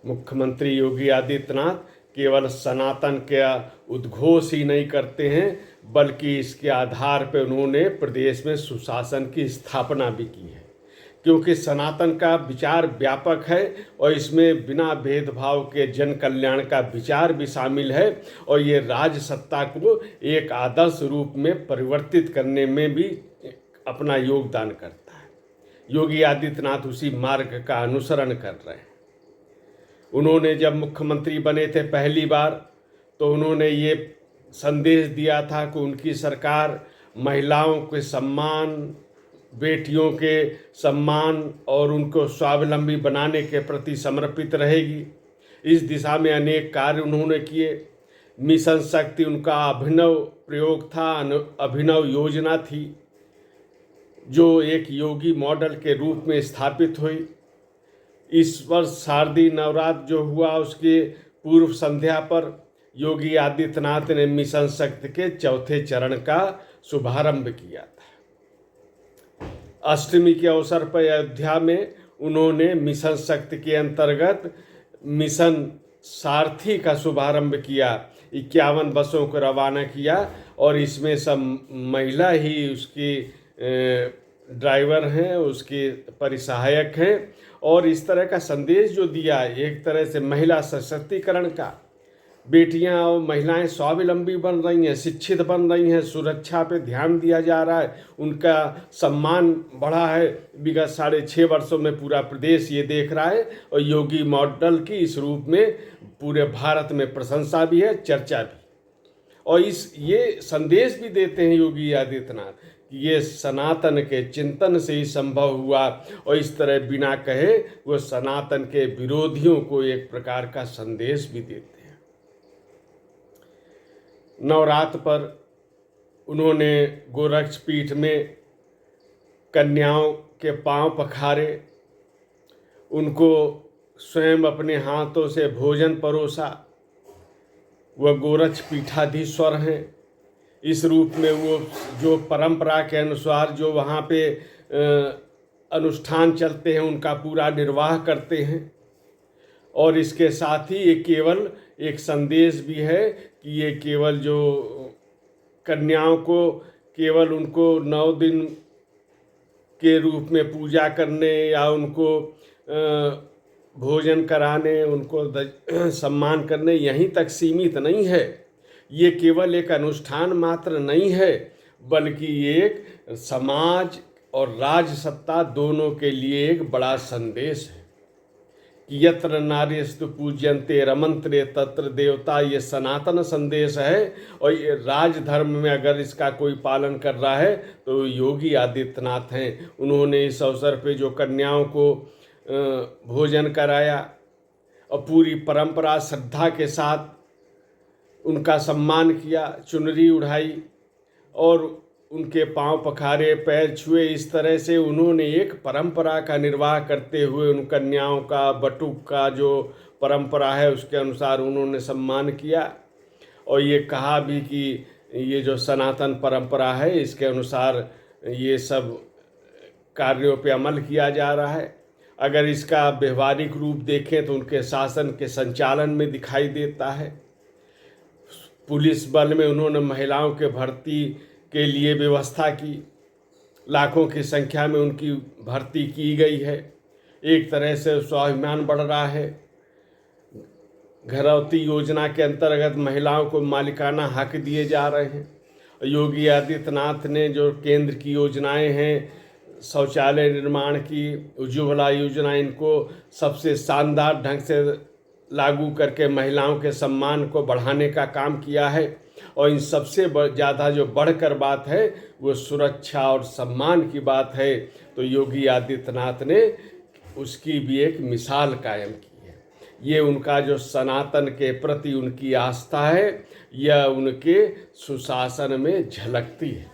मुख्यमंत्री योगी आदित्यनाथ केवल सनातन का उद्घोष ही नहीं करते हैं, बल्कि इसके आधार पर उन्होंने प्रदेश में सुशासन की स्थापना भी की है। क्योंकि सनातन का विचार व्यापक है और इसमें बिना भेदभाव के जन कल्याण का विचार भी शामिल है, और ये राज्य सत्ता को एक आदर्श रूप में परिवर्तित करने में भी अपना योगदान करता है। योगी आदित्यनाथ उसी मार्ग का अनुसरण कर रहे हैं। उन्होंने जब मुख्यमंत्री बने थे पहली बार, तो उन्होंने ये संदेश दिया था कि उनकी सरकार महिलाओं के सम्मान, बेटियों के सम्मान और उनको स्वावलंबी बनाने के प्रति समर्पित रहेगी। इस दिशा में अनेक कार्य उन्होंने किए। मिशन शक्ति उनका अभिनव प्रयोग था, अभिनव योजना थी, जो एक योगी मॉडल के रूप में स्थापित हुई। इस वर्ष शारदीय नवरात्र जो हुआ, उसके पूर्व संध्या पर योगी आदित्यनाथ ने मिशन शक्ति के चौथे चरण का शुभारंभ किया था। अष्टमी के अवसर पर अयोध्या में उन्होंने मिशन शक्ति के अंतर्गत मिशन सारथी का शुभारंभ किया। 51 बसों को रवाना किया और इसमें सब महिला ही उसकी ड्राइवर हैं, उसके परिसहायक हैं। और इस तरह का संदेश जो दिया, एक तरह से महिला सशक्तिकरण का, बेटियां और महिलाएं स्वावलंबी बन रही हैं, शिक्षित बन रही हैं, सुरक्षा पे ध्यान दिया जा रहा है, उनका सम्मान बढ़ा है। विगत 6.5 वर्षों में पूरा प्रदेश ये देख रहा है, और योगी मॉडल की इस रूप में पूरे भारत में प्रशंसा भी है, चर्चा भी। और ये संदेश भी देते हैं योगी आदित्यनाथ कि ये सनातन के चिंतन से ही संभव हुआ, और इस तरह बिना कहे वो सनातन के विरोधियों को एक प्रकार का संदेश भी देते हैं। नवरात्र पर उन्होंने गोरक्ष पीठ में कन्याओं के पांव पखारे, उनको स्वयं अपने हाथों से भोजन परोसा। वह गोरक्ष पीठाधीश्वर हैं। इस रूप में वो जो परंपरा के अनुसार जो वहाँ पे अनुष्ठान चलते हैं, उनका पूरा निर्वाह करते हैं। और इसके साथ ही ये केवल एक संदेश भी है कि ये केवल जो कन्याओं को केवल उनको 9 दिन के रूप में पूजा करने या उनको भोजन कराने, उनको सम्मान करने यहीं तक सीमित नहीं है। ये केवल एक अनुष्ठान मात्र नहीं है, बल्कि एक समाज और राज सत्ता दोनों के लिए एक बड़ा संदेश है कि यत्र नार्यस्तु पूज्यन्ते रमन्ते तत्र देवता। ये सनातन संदेश है, और ये राजधर्म में अगर इसका कोई पालन कर रहा है तो योगी आदित्यनाथ हैं। उन्होंने इस अवसर पे जो कन्याओं को भोजन कराया और पूरी परंपरा श्रद्धा के साथ उनका सम्मान किया, चुनरी उड़ाई और उनके पांव पखारे, पैर छुए। इस तरह से उन्होंने एक परंपरा का निर्वाह करते हुए उन कन्याओं का, बटुक का जो परंपरा है उसके अनुसार उन्होंने सम्मान किया। और ये कहा भी कि ये जो सनातन परंपरा है इसके अनुसार ये सब कार्यों पे अमल किया जा रहा है। अगर इसका व्यवहारिक रूप देखें तो उनके शासन के संचालन में दिखाई देता है। पुलिस बल में उन्होंने महिलाओं के भर्ती के लिए व्यवस्था की, लाखों की संख्या में उनकी भर्ती की गई है। एक तरह से स्वाभिमान बढ़ रहा है। घरौती योजना के अंतर्गत महिलाओं को मालिकाना हक दिए जा रहे हैं। योगी आदित्यनाथ ने जो केंद्र की योजनाएं हैं, शौचालय निर्माण की, उज्ज्वला योजना, इनको सबसे शानदार ढंग से लागू करके महिलाओं के सम्मान को बढ़ाने का काम किया है। और इन सबसे ज़्यादा जो बढ़कर बात है वो सुरक्षा और सम्मान की बात है। तो योगी आदित्यनाथ ने उसकी भी एक मिसाल कायम की है। ये उनका जो सनातन के प्रति उनकी आस्था है, यह उनके सुशासन में झलकती है।